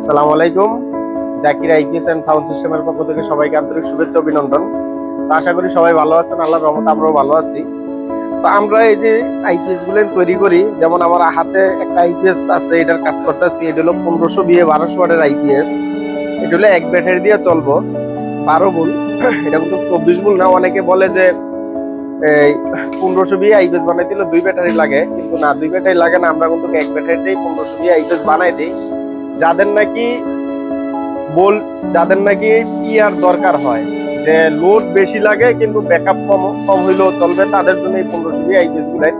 আসসালামু আলাইকুম। Zakir IPS and sound সিস্টেমের পক্ষ থেকে সবাইকে আন্তরিক শুভেচ্ছা অভিনন্দন। তো আশা করি সবাই ভালো আছেন, আল্লাহর রহমতে আমরাও ভালো আছি। তো আমরা এই যে আইপিএস গুলো তৈরি করি, যেমন আমার হাতে একটা আইপিএস আছে, এটার কাজ করতেছি। এটা হলো 1500 বিয়ে 1200 ওয়াটের আইপিএস। এটা হলো এক ব্যাটারি দিয়ে চলবো, 12 ভোল্ট। এটা কিন্তু 24 ভোল্ট না। অনেকে বলে যে এই 1500 বিয়ে আইপিএস বানাই দিলে 2 ব্যাটারি লাগে, কিন্তু না, 2 ব্যাটারি লাগে না। আমরা কিন্তু এক ব্যাটারিতেই 1500 বিয়ে আইপিএস বানাই দিই। যাদের নাকি যাদের নাকি ইয়ার দরকার হয়, যে লোড বেশি লাগে কিন্তু ব্যাকআপ কম কম হইলেও চলবে, তাদের জন্য এই 1500 বি আইপিএস গুলাই।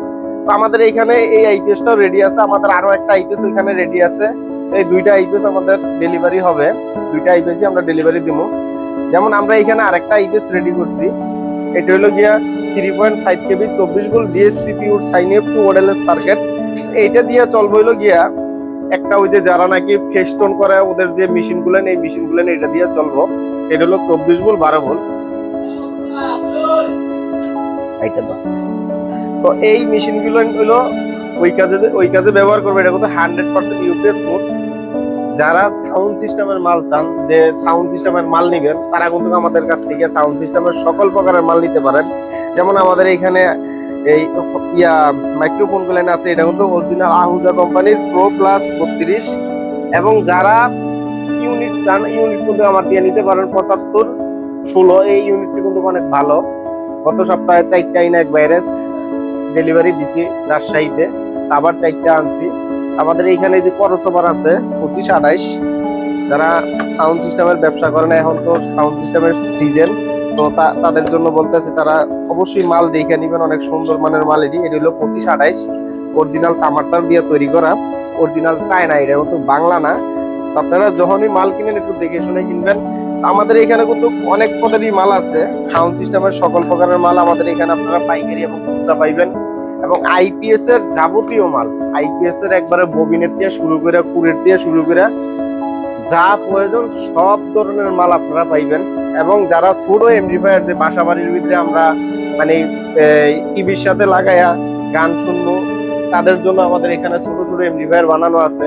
তো আমাদের এইখানে এই আইপিএসটাও রেডি আছে, আমাদের আরো একটা আইপিএস ওইখানে রেডি আছে। এই দুইটা আইপিএস আমাদের ডেলিভারি হবে, দুইটা আইপিএস আমরা ডেলিভারি দিব। যেমন আমরা এখানে আরেকটা আইপিএস রেডি করছি, এটা হলো গিয়া 3.5 KB 24 volt DSP pure sine F two মডেলের সার্কিট। এইটা দিয়ে চলবে হলো গিয়া একটা ওই যে যারা নাকি ফেস্টন করে ওদের যে মেশিন গুলো, এই মেশিন গুলো এটা দিয়ে চলবো। এটা হলো 24 ভোল্ট 12 ভোল্ট। তো এই মেশিন গুলো হলো ওই কাজে ব্যবহার করবে। এটা কিন্তু 100% ইউপিএস মোড। যারা সাউন্ড সিস্টেমের মাল চান, যে সাউন্ড সিস্টেমের মাল নিবেন, তারা কিন্তু আমাদের কাছ থেকে সাউন্ড সিস্টেমের সকল প্রকারের মাল নিতে পারেন। যেমন আমাদের এখানে এই মাইক্রোফোন গুলো আছে, এটা কিন্তু অরিজিনাল আহুজা কোম্পানির প্রো প্লাস 32। এবং যারা ইউনিট চান, ইউনিট কিন্তু আমার দিয়ে নিতে পারেন 7516। এই ইউনিটটি কিন্তু অনেক ভালো। গত সপ্তাহে 4টা ইনাক ভাইরাস ডেলিভারি দিছি রাজশাহীতে, আবার 4টা আনছি। আমাদের এইখানে যে করসোভার আছে 2528। যারা সাউন্ড সিস্টেমের ব্যবসা করেন, এখন তো সাউন্ড সিস্টেমের সিজন, তো তাদের জন্য বলতেছি তারা অবশ্যই মাল দেখে নিবেন, অনেক সুন্দর মানের মাল। এটি হলো 2528 অরিজিনাল তামার দিয়ে তৈরি করা, অরিজিনাল চায়না, এটা কিন্তু বাংলা না। তো আপনারা যখনই মাল কিনেন একটু দেখে শুনে কিনবেন। আমাদের এখানে কিন্তু অনেক পদেরই মাল আছে, সাউন্ড সিস্টেমের সকল প্রকারের মাল আমাদের এখানে আপনারা পাইকারি এবং খুচরা পাইবেন। এবং আইপিএস এর যাবতীয় মাল, আইপিএস এর একবারে ববিনের দিয়ে শুরু করে কুরের দিয়ে শুরু করে যা প্রয়োজন সব ধরনের মাল আপনারা পাইবেন। এবং যারা ছোট এমপ্লিফায়ার, যে বাসা বাড়ির ভিতরে আমরা মানে টিভির সাথে লাগাইয়া গান শুনবো, তাদের জন্য আমাদের এখানে ছোট ছোট এমপ্লিফায়ার বানানো আছে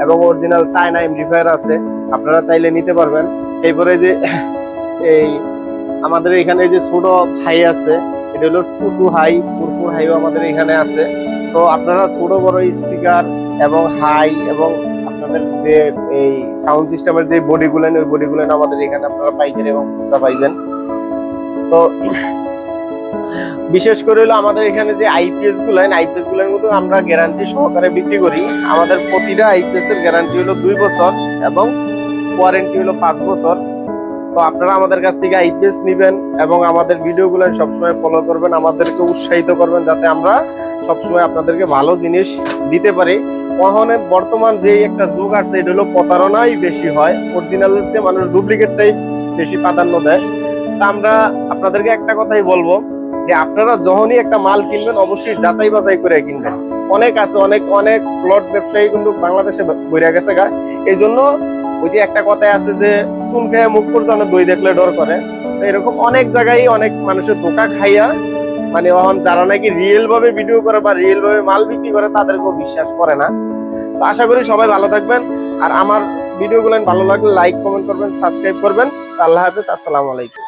এবং অরিজিনাল চায়না এমপ্লিফায়ার আছে, আপনারা চাইলে নিতে পারবেন। এরপরে যে এই আমাদের এখানে যে ছোট হাই আছে, এটা হলো 22 হাই 44 হাইও আমাদের এখানে আছে। তো আপনারা ছোট বড় স্পিকার এবং হাই এবং আপনাদের যে এই সাউন্ড সিস্টেমের যে বডিগুলো, ওই বডিগুলো আমাদের এখানে আপনারা পাইকারি এবং খুচরা পাইবেন। তো বিশেষ করে হলো আমাদের এখানে যে আইপিএস গুলোর মধ্যে আমরা গ্যারান্টি সহকারে বিক্রি করি। আমাদের প্রতিটা আইপিএস এর গ্যারান্টি হলো 2 বছর এবং ওয়ারেন্টি হলো 5 বছর। তো আপনারা আমাদের কাছ থেকে আইপিএস নিবেন এবং আমাদের ভিডিওগুলো সবসময় ফলো করবেন, আমাদেরকে উৎসাহিত করবেন, যাতে আমরা সবসময় আপনাদেরকে ভালো জিনিস দিতে পারি। ওখানে বর্তমান যে একটা যুগ আছে, এটা হলো প্রতারণাই বেশি হয়, অরিজিনালের চেয়ে মানুষ ডুপ্লিকেটটাই বেশি প্রাধান্য দেয়। তা আমরা আপনাদেরকে একটা কথাই বলবো, যে আপনারা যখনই একটা মাল কিনবেন অবশ্যই যাচাই বাছাই করে কিনবেন। অনেক আছে, অনেক ফ্লড ব্যবসায়ী কিন্তু বাংলাদেশে বইরা গেছে গা। এই জন্য ওই যে একটা কথাই আছে যে চুন খেয়ে মুখ করছে, দই দেখলে ডর করে। তো এরকম অনেক জায়গায় অনেক মানুষের ধোঁকা খাইয়া, মানে এখন যারা নাকি রিয়েল ভাবে ভিডিও করে বা রিয়েল ভাবে মাল বিক্রি করে, তাদেরকেও বিশ্বাস করে না। তো আশা করি সবাই ভালো থাকবেন। আর আমার ভিডিওগুলো ভালো লাগলে লাইক কমেন্ট করবেন, সাবস্ক্রাইব করবেন। আল্লাহ হাফেজ, আসসালামু আলাইকুম।